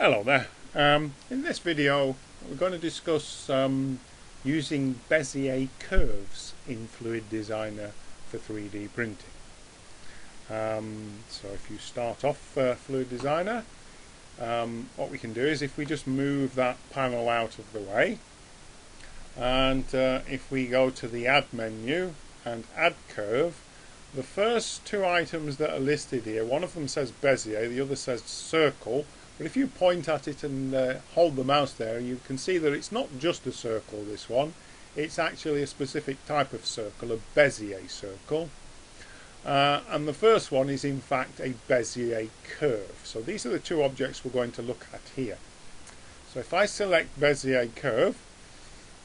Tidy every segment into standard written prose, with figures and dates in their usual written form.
Hello there. In this video we're going to discuss using Bezier Curves in Fluid Designer for 3D printing. So if you start off Fluid Designer, what we can do is if we just move that panel out of the way, and if we go to the Add menu and Add Curve, the first two items that are listed here, one of them says Bezier, the other says Circle. But if you point at it and hold the mouse there, you can see that it's not just a circle, this one. It's actually a specific type of circle, a Bezier circle. And the first one is in fact a Bezier curve. So these are the two objects we're going to look at here. So if I select Bezier curve,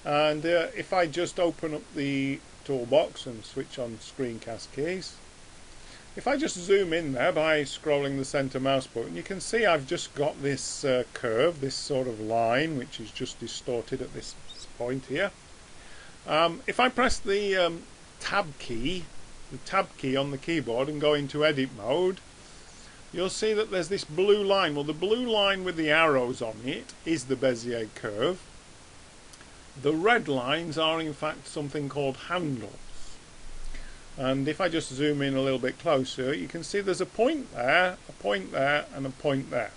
and if I just open up the toolbox and switch on screencast keys, if I just zoom in there by scrolling the center mouse button, you can see I've just got this curve, this sort of line, which is just distorted at this point here. If I press the tab key on the keyboard and go into edit mode, you'll see that there's this blue line. Well, the blue line with the arrows on it is the Bezier curve. The red lines are in fact something called handles. And if I just zoom in a little bit closer, you can see there's a point there, a point there, and a point there.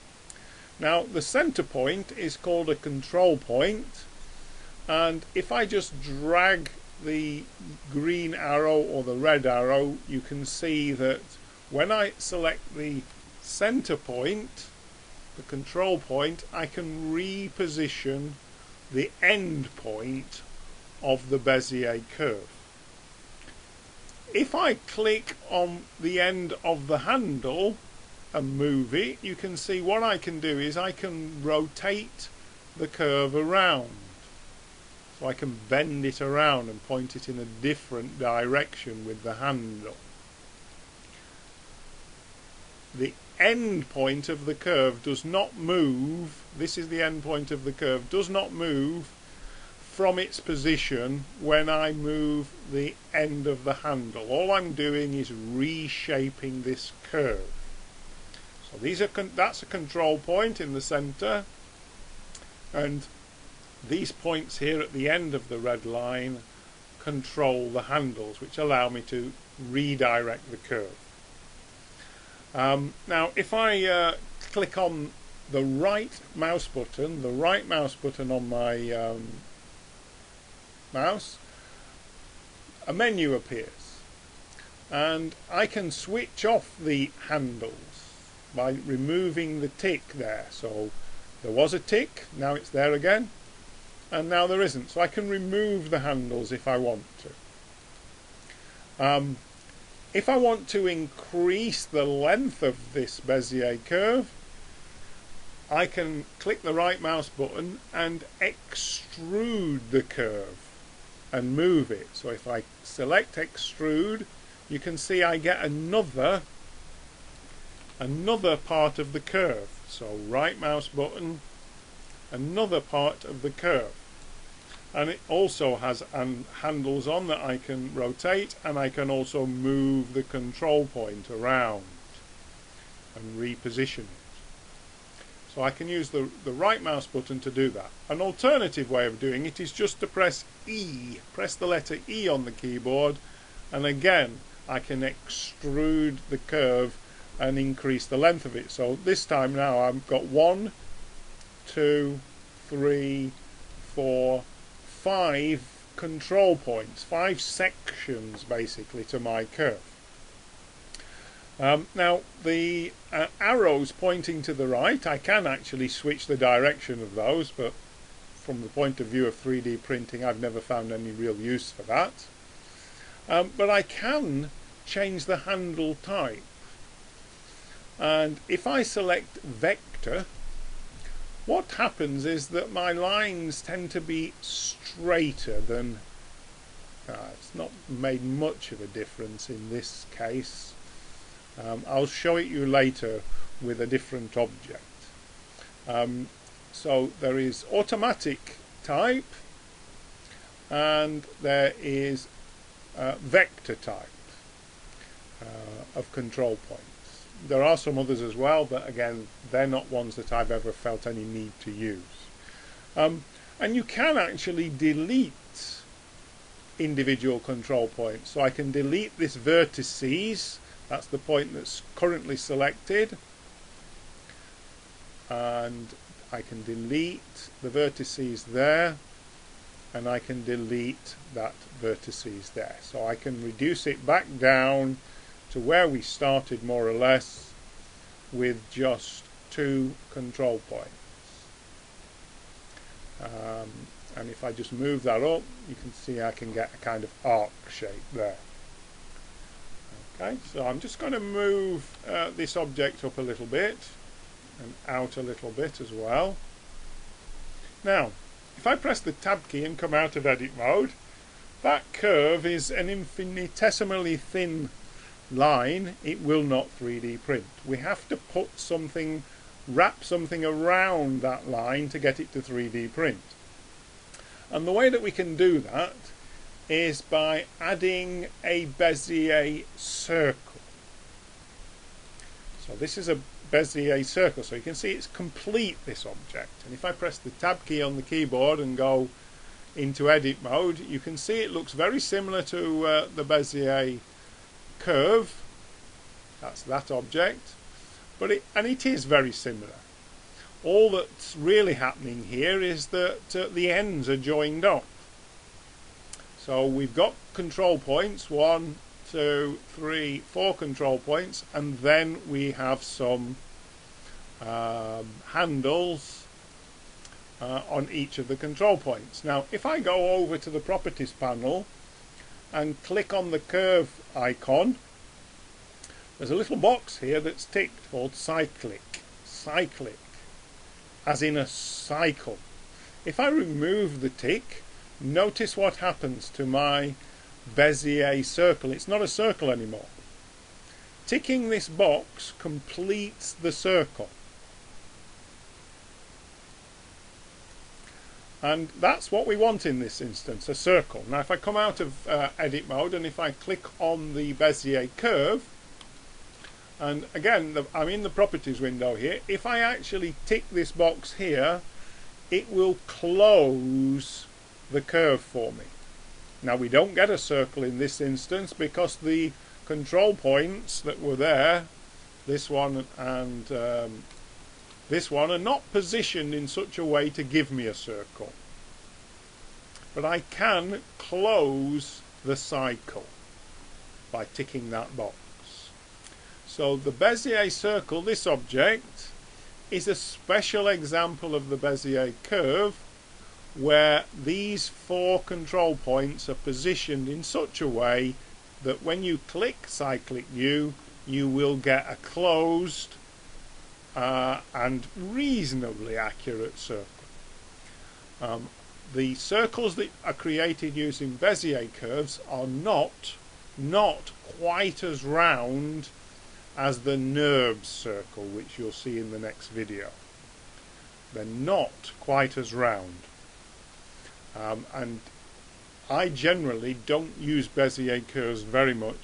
Now the center point is called a control point, and if I just drag the green arrow or the red arrow, you can see that when I select the center point, the control point, I can reposition the end point of the Bezier curve. If I click on the end of the handle and move it, you can see what I can do is I can rotate the curve around. So I can bend it around and point it in a different direction with the handle. The end point of the curve does not move. This is the end point of the curve, does not move from its position when I move the end of the handle. All I'm doing is reshaping this curve. So that's a control point in the center, and these points here at the end of the red line control the handles, which allow me to redirect the curve. Now if I click on the right mouse button on my mouse, a menu appears, and I can switch off the handles by removing the tick there. So there was a tick, now it's there again, and now there isn't. So I can remove the handles if I want to. If I want to increase the length of this Bezier curve, I can click the right mouse button and extrude the curve and move it. So if I select extrude, you can see I get another part of the curve. So right mouse button, another part of the curve, and it also has handles on that I can rotate, and I can also move the control point around and reposition it. So I can use the right mouse button to do that. An alternative way of doing it is just to press E. Press the letter E on the keyboard, and again I can extrude the curve and increase the length of it. So this time now I've got 1, 2, 3, 4, 5 control points, 5 sections basically to my curve. Now the arrows pointing to the right, I can actually switch the direction of those, but from the point of view of 3D printing I've never found any real use for that. But I can change the handle type, and if I select vector, what happens is that my lines tend to be straighter than it's not made much of a difference in this case. I'll show it you later with a different object. So there is automatic type, and there is vector type of control points. There are some others as well, but again, they're not ones that I've ever felt any need to use. And you can actually delete individual control points. So I can delete this vertices, that's the point that's currently selected, and I can delete the vertices there, and I can delete that vertices there. So I can reduce it back down to where we started, more or less, with just 2 control points. And if I just move that up, you can see I can get a kind of arc shape there. Okay, so I'm just going to move this object up a little bit and out a little bit as well. Now, if I press the Tab key and come out of edit mode, that curve is an infinitesimally thin line. It will not 3D print. We have to put something, wrap something around that line to get it to 3D print. And the way that we can do that is by adding a Bezier circle. So this is a Bezier circle, so you can see it's complete, this object. And if I press the Tab key on the keyboard and go into edit mode, you can see it looks very similar to the Bezier curve. That's that object, but it is very similar. All that's really happening here is that the ends are joined up. So we've got control points, 1, 2, 3, 4 control points, and then we have some handles on each of the control points. Now if I go over to the properties panel and click on the curve icon, there's a little box here that's ticked called cyclic. Cyclic, as in a cycle. If I remove the tick, notice what happens to my Bezier circle. It's not a circle anymore. Ticking this box completes the circle. And that's what we want in this instance, a circle. Now if I come out of edit mode and if I click on the Bezier curve, and again I'm in the properties window here, if I actually tick this box here, it will close the curve for me. Now we don't get a circle in this instance because the control points that were there, this one and this one, are not positioned in such a way to give me a circle. But I can close the cycle by ticking that box. So the Bezier circle, this object, is a special example of the Bezier curve where these 4 control points are positioned in such a way that when you click cyclic view, you will get a closed and reasonably accurate circle. The circles that are created using Bezier curves are not quite as round as the NURBS circle, which you'll see in the next video. They're not quite as round. And I generally don't use Bezier curves very much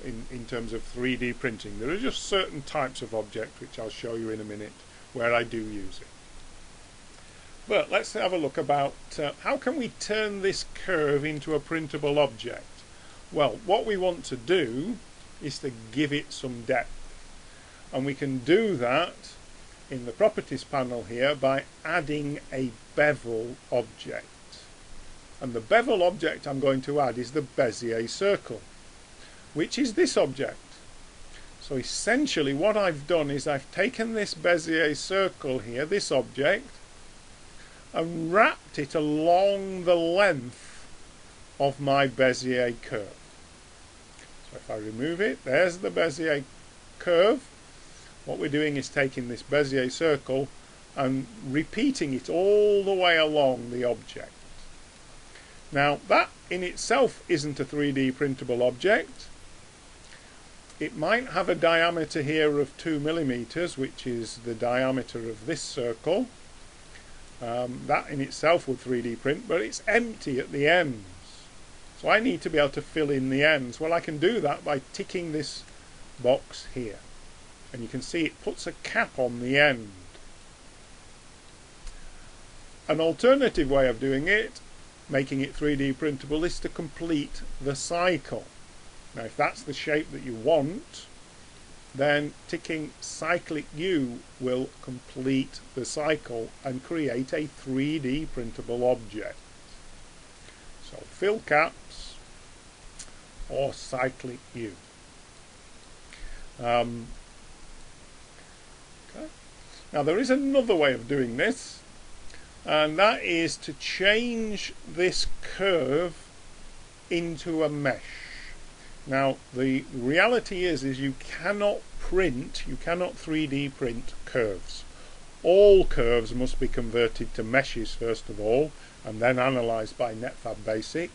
in terms of 3D printing. There are just certain types of objects, which I'll show you in a minute, where I do use it. But let's have a look about how can we turn this curve into a printable object. Well, what we want to do is to give it some depth. And we can do that in the properties panel here by adding a bevel object. And the bevel object I'm going to add is the Bezier circle, which is this object. So essentially what I've done is I've taken this Bezier circle here, this object, and wrapped it along the length of my Bezier curve. So if I remove it, there's the Bezier curve. What we're doing is taking this Bezier circle and repeating it all the way along the object. Now that in itself isn't a 3D printable object. It might have a diameter here of 2 millimeters, which is the diameter of this circle. That in itself would 3D print, but it's empty at the ends. So I need to be able to fill in the ends. Well, I can do that by ticking this box here. and you can see it puts a cap on the end. An alternative way of doing it, making it 3D printable, is to complete the cycle. Now if that's the shape that you want, then ticking cyclic U will complete the cycle and create a 3D printable object. So fill caps or cyclic U. Okay. Now there is another way of doing this, and that is to change this curve into a mesh. Now the reality is you cannot 3D print curves. All curves must be converted to meshes first of all, and then analysed by NetFab Basic.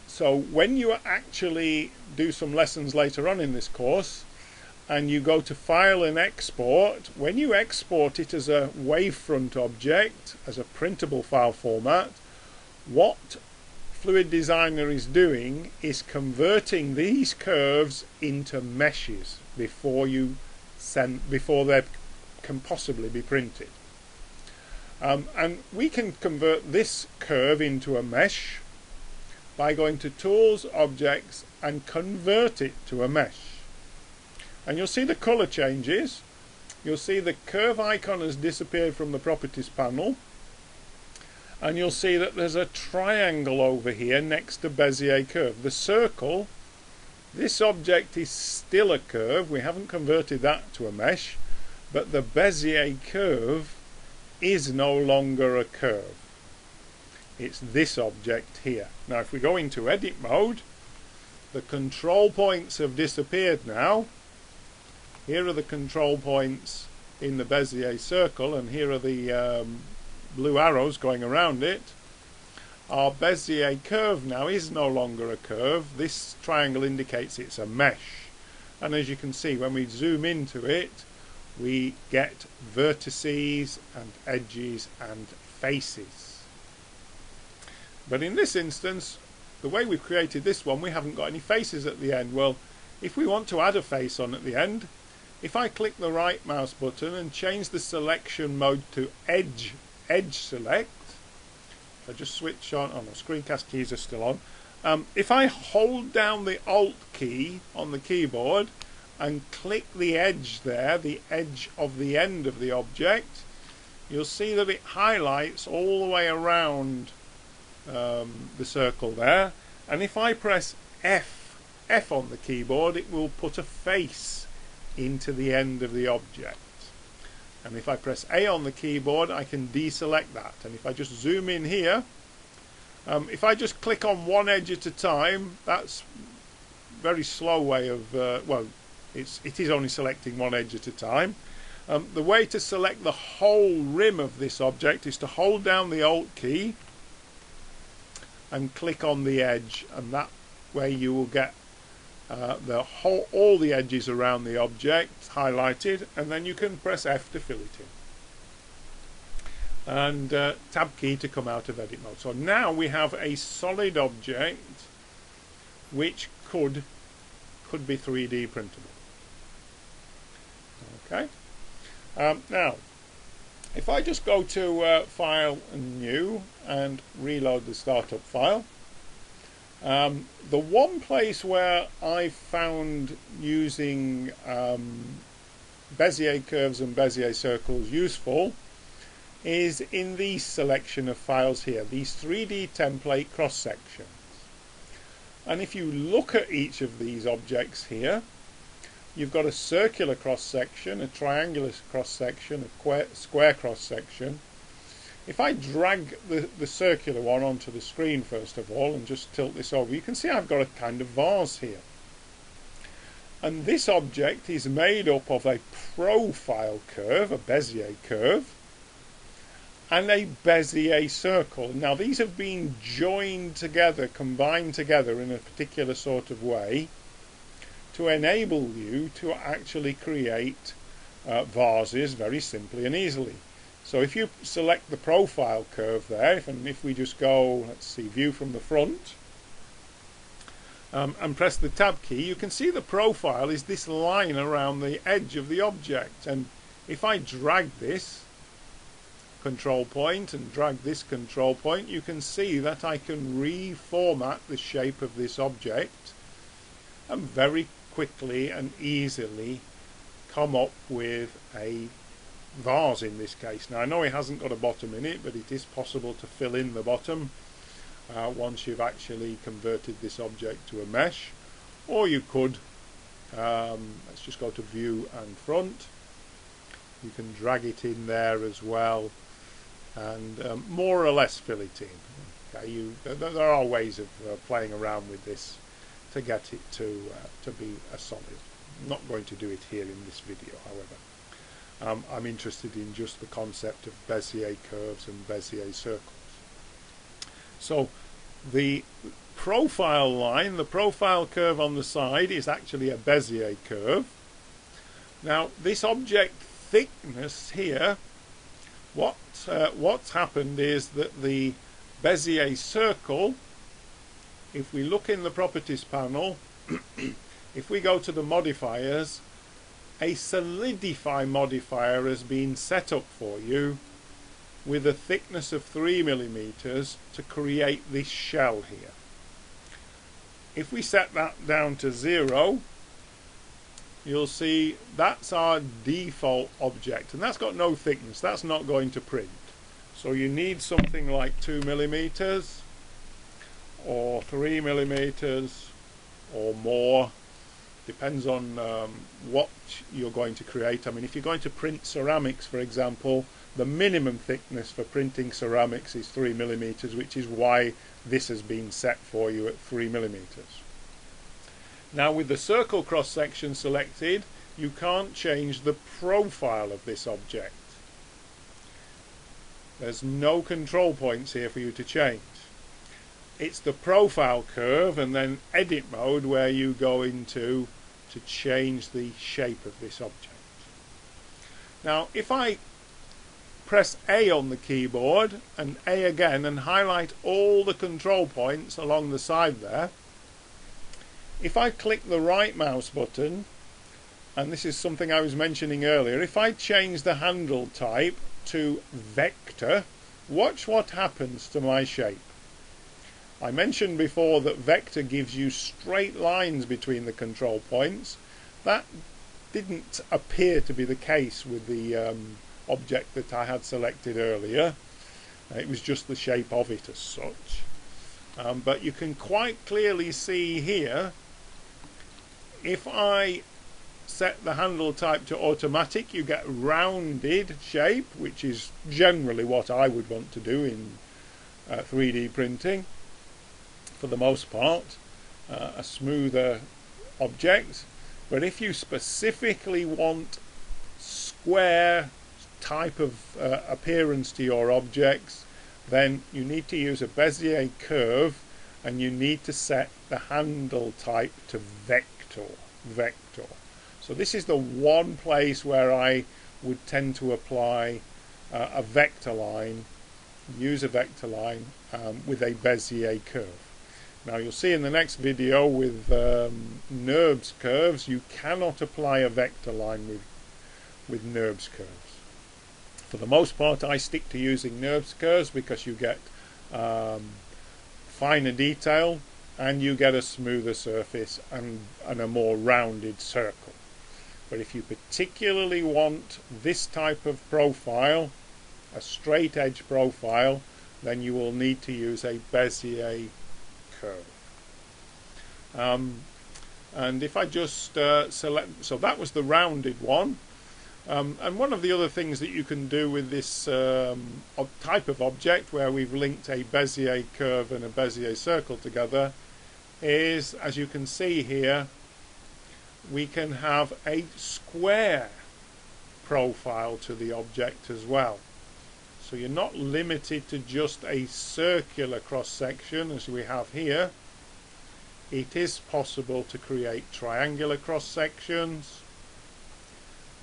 So when you actually do some lessons later on in this course, and you go to File and Export, when you export it as a wavefront object, as a printable file format, what Fluid Designer is doing is converting these curves into meshes before they can possibly be printed. And we can convert this curve into a mesh by going to Tools, Objects, and convert it to a mesh. And you'll see the colour changes. You'll see the curve icon has disappeared from the Properties panel, and you'll see that there's a triangle over here next to Bezier Curve. The circle, this object is still a curve. We haven't converted that to a mesh, but the Bezier Curve is no longer a curve. It's this object here. Now if we go into edit mode, the control points have disappeared now. Here are the control points in the Bezier Circle, and here are the blue arrows going around it. Our Bezier Curve now is no longer a curve. This triangle indicates it's a mesh, and as you can see, when we zoom into it, we get vertices and edges and faces. But in this instance, the way we've created this one, we haven't got any faces at the end. Well, if we want to add a face on at the end, if I click the right mouse button and change the selection mode to edge select, if I just switch on, oh no, screencast keys are still on. If I hold down the Alt key on the keyboard and click the edge there, the edge of the end of the object, you'll see that it highlights all the way around the circle there. And if I press F on the keyboard, it will put a face into the end of the object. And if I press A on the keyboard, I can deselect that. And if I just zoom in here, if I just click on one edge at a time, that's a very slow way of, well, it is only selecting one edge at a time. The way to select the whole rim of this object is to hold down the Alt key and click on the edge, and that way you will get all the edges around the object highlighted, and then you can press F to fill it in, and Tab key to come out of edit mode. So now we have a solid object which could be 3D printable. Okay. Now if I just go to File and New and reload the startup file, the one place where I found using Bezier Curves and Bezier Circles useful is in this selection of files here, these 3D template cross sections. And if you look at each of these objects here, you've got a circular cross section, a triangular cross section, a square cross section. If I drag the circular one onto the screen first of all and just tilt this over, you can see I've got a kind of vase here. And this object is made up of a profile curve, a Bezier curve, and a Bezier circle. Now these have been joined together, combined together in a particular sort of way to enable you to actually create vases very simply and easily. So if you select the profile curve there, and if we just go, let's see, view from the front, and press the tab key, you can see the profile is this line around the edge of the object. And if I drag this control point and drag this control point, you can see that I can reformat the shape of this object and very quickly and easily come up with a vase in this case. Now I know it hasn't got a bottom in it, but it is possible to fill in the bottom once you've actually converted this object to a mesh. Or you could, let's just go to view and front, you can drag it in there as well and more or less fill it in. Okay, there are ways of playing around with this to get it to be a solid. I'm not going to do it here in this video, however. I'm interested in just the concept of Bezier curves and Bezier circles. So the profile line, the profile curve on the side, is actually a Bezier curve. Now this object thickness here, what's happened is that the Bezier circle, if we look in the properties panel, if we go to the modifiers, a Solidify modifier has been set up for you with a thickness of 3 millimeters to create this shell here. If we set that down to 0, you'll see that's our default object, and that's got no thickness, that's not going to print. So you need something like 2 millimeters or 3 millimeters or more. Depends on what you're going to create. I mean, if you're going to print ceramics, for example, the minimum thickness for printing ceramics is 3 millimeters, which is why this has been set for you at 3 millimeters. Now with the circle cross section selected, you can't change the profile of this object. There's no control points here for you to change. It's the profile curve and then edit mode where you go into to change the shape of this object. Now if I press A on the keyboard and A again and highlight all the control points along the side there, if I click the right mouse button, and this is something I was mentioning earlier, if I change the handle type to vector, watch what happens to my shape. I mentioned before that vector gives you straight lines between the control points. That didn't appear to be the case with the object that I had selected earlier. It was just the shape of it as such. But you can quite clearly see here, if I set the handle type to automatic, you get rounded shape, which is generally what I would want to do in 3D printing for the most part, a smoother object. But if you specifically want square type of appearance to your objects, then you need to use a Bezier curve and you need to set the handle type to vector. So this is the one place where I would tend to apply a vector line, use a vector line with a Bezier curve. Now you'll see in the next video with NURBS curves, you cannot apply a vector line with NURBS curves. For the most part I stick to using NURBS curves because you get finer detail and you get a smoother surface and a more rounded circle. But if you particularly want this type of profile, a straight edge profile, then you will need to use a Bezier curve. And if I just select, so that was the rounded one. And one of the other things that you can do with this type of object where we've linked a Bezier curve and a Bezier circle together is, as you can see here, we can have a square profile to the object as well. So you're not limited to just a circular cross section as we have here. It is possible to create triangular cross sections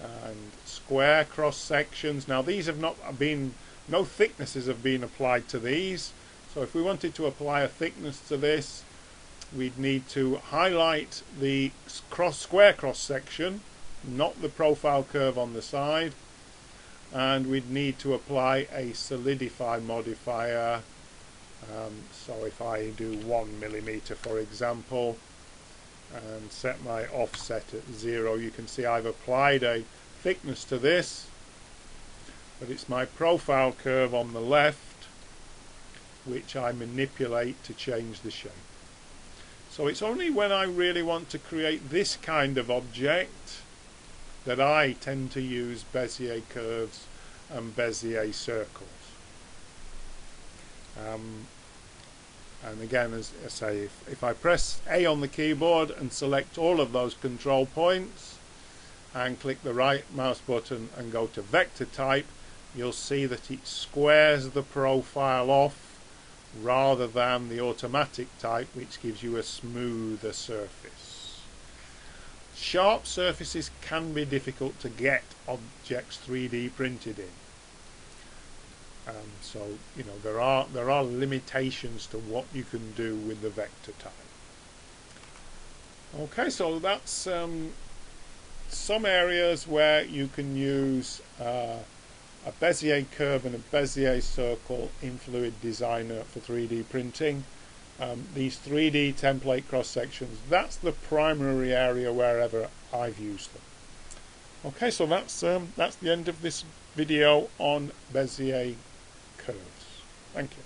and square cross sections. Now these have not been, no thicknesses have been applied to these. So if we wanted to apply a thickness to this, we'd need to highlight the square cross section, not the profile curve on the side, and we'd need to apply a Solidify modifier. So if I do 1 millimeter, for example, and set my offset at 0, you can see I've applied a thickness to this, but it's my profile curve on the left which I manipulate to change the shape. So it's only when I really want to create this kind of object that I tend to use Bezier Curves and Bezier Circles. And again, as I say, if I press A on the keyboard and select all of those control points and click the right mouse button and go to vector type, you'll see that it squares the profile off rather than the automatic type, which gives you a smoother surface. Sharp surfaces can be difficult to get objects 3D printed in. So you know there are limitations to what you can do with the vector type. Okay, so that's some areas where you can use a Bezier curve and a Bezier circle in Fluid Designer for 3D printing. These 3D template cross sections, that's the primary area wherever I've used them. Okay, so that's the end of this video on Bezier curves. Thank you.